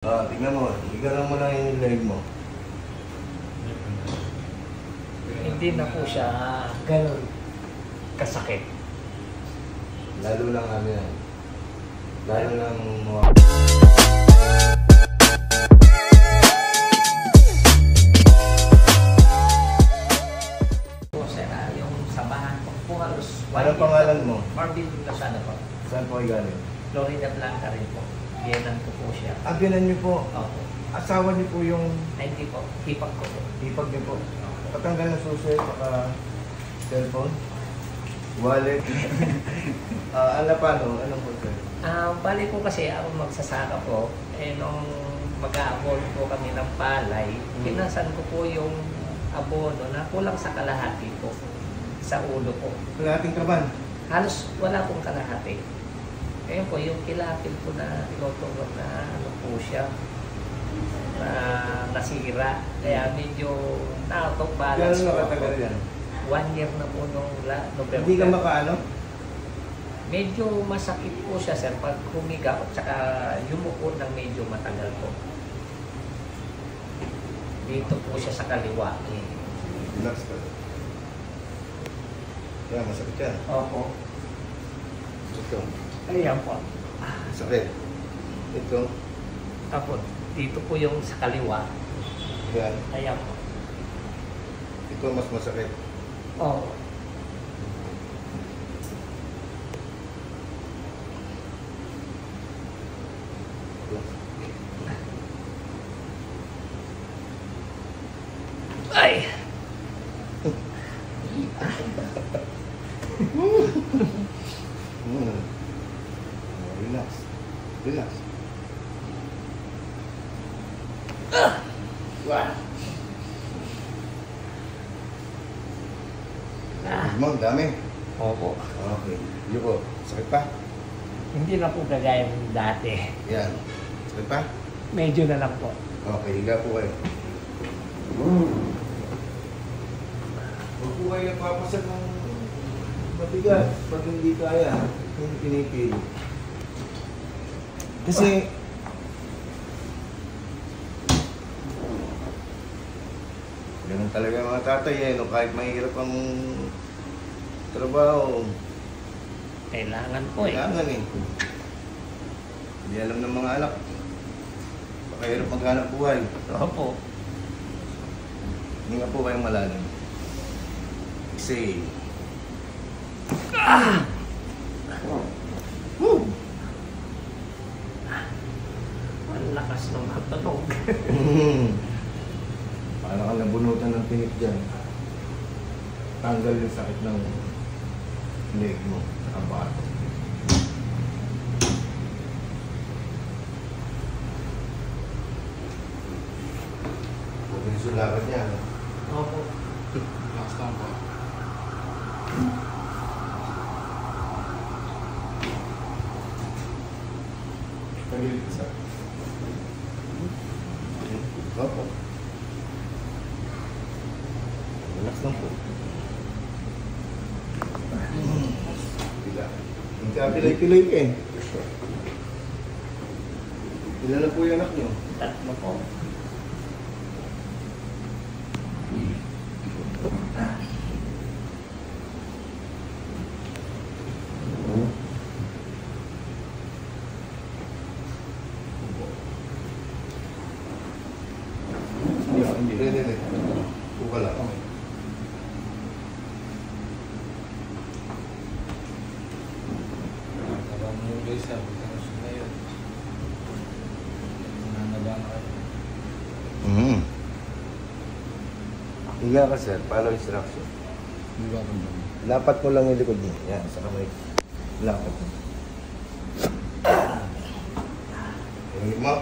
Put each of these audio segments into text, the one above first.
Tingnan mo. Igalang mo lang yung leg mo. Hindi na po siya ganun kasakit. Lalo lang ano yan. Lalo lang mga... Po sir, yung samahan ko po halos... Ano pangalan mo? Marvin Lasana po. Saan po ay galing? Florida Blanca rin po. Viennan ko po siya. Binan niyo po. Opo. Asawa niyo po yung Ay, hindi po. Hipag ko po. ipag niyo po. Patanggal ng susi, saka cellphone, wallet. Ano pa no? Anong po sir? Bali po kasi ako magsasaka po. Nung mag-a-abono po kami ng palay, pinasan ko po yung abono na kulang sa kalahati po. Sa ulo po. Kalahating kaban. Halos wala pong kalahati. Ngayon po, yung kilapil po na tinutulog na ano po siya, na nasira. Kaya medyo out of balance Gano'n po nakatagal ako. yan? 1 year na po nung November. Hindi ka makaano? Medyo masakit po siya, sir, pag humiga at saka yumuko ng medyo matagal po. Dito po siya sa kaliwa. Relax ka. Yan, masakit yan. Opo. Ito. Ayan po. Sakit. Ito. Apo, dito po yung sa kaliwa. Yan. Ayan po. Ito mas masakit. Oo. Ay! Relax. Relax. Wow! Mo, dami. Opo. Okay. Yuko. Sakit pa? Hindi na po kagaya ng dati. Yan. Sakit pa? Medyo na lang po. Okay, higa po kayo. Huwag po kayo nagpapasag ng mabigat pag hindi kaya. Hindi pinipili. Kasi ganun talaga mga tatay eh, no? Kahit mahirap ang trabaho, Kailangan po eh. kailangan eh. Hindi alam ng mga anak. Pakahirap maghanap buhay. Opo. Hindi nga po kayong malalim. Say. Woo! Ang lakas ng matunog. Para ka nabunutan ng tinik dyan. Tanggal yung sakit ng leg mo. Abato. Huwag yung sulakat niya. No? Opo. Last time po. Pagilid isa. Opo. Relax lang po. Bila. Pilay-pilay ka eh. Ilan na po yung anak niyo? Tatlo po. Hindi. Buka lang. Tabang mo yung guys, sabi ka na siya yun. Nanabang ka. Higa ka sir, follow instruction. Hindi ba kung ba? Lapat mo lang yung likod niya. Yan, sa kamay. Lapat mo. Yung mo.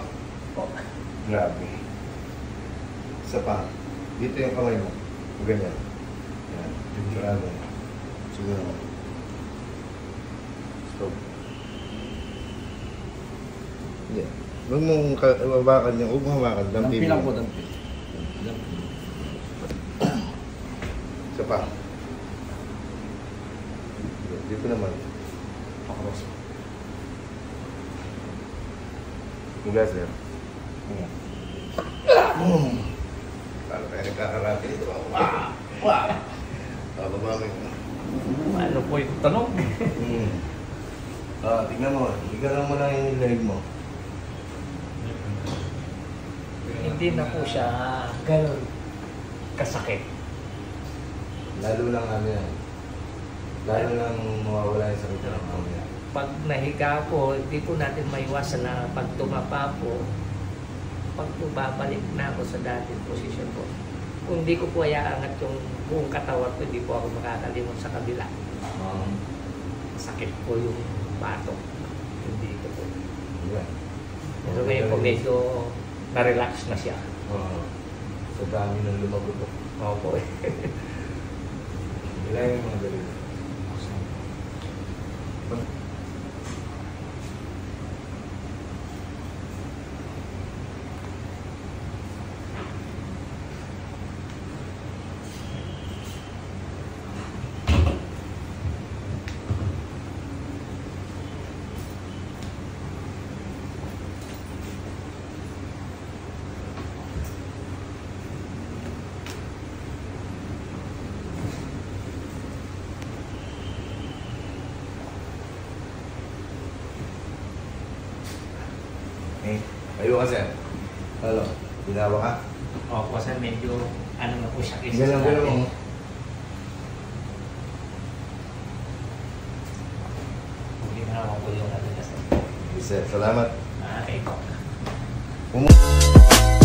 Grabe. Isa pa. Dito yung kamay mo. Ganyan. Yan. Picturean mo. Siguro mo. Stop. Hindi. Huwag mong hawakan yung. Huwag mong hawakan. Dampi lang po, dampi. Isa pa. Dito naman. Pakros. Higa sir. Kala kayo nagkakarate dito. Wow! Wow! Bababangin mo. Ano po yung tanong? Tingnan mo. Igalang mo lang yung leg mo. Hindi na po siya ganun kasakit. Lalo lang ano yan. Lalo lang mawawala yung sakit ng mamaya. Pag nahiga po, hindi po natin maiwasan na pag tumapa po, pag babalik na ako sa dating posisyon ko, kung hindi ko po iaangat yung buong katawan ko, hindi po ako makakalimot sa kabila. Sakit po yung batok. Hindi ko po. Yeah. Pero ngayon po medyo na-relax na siya. Sa dami ng lumagot. Opo. Ilan yung mga galing? Ayaw ka, sir. Halo, ginawa ka? Opo, sir, medyo ano na po siya kaysa Ganun, sa ganun dati. mo. Ginawa ko yung ano na sir. Sir, salamat. Okay po. Umu-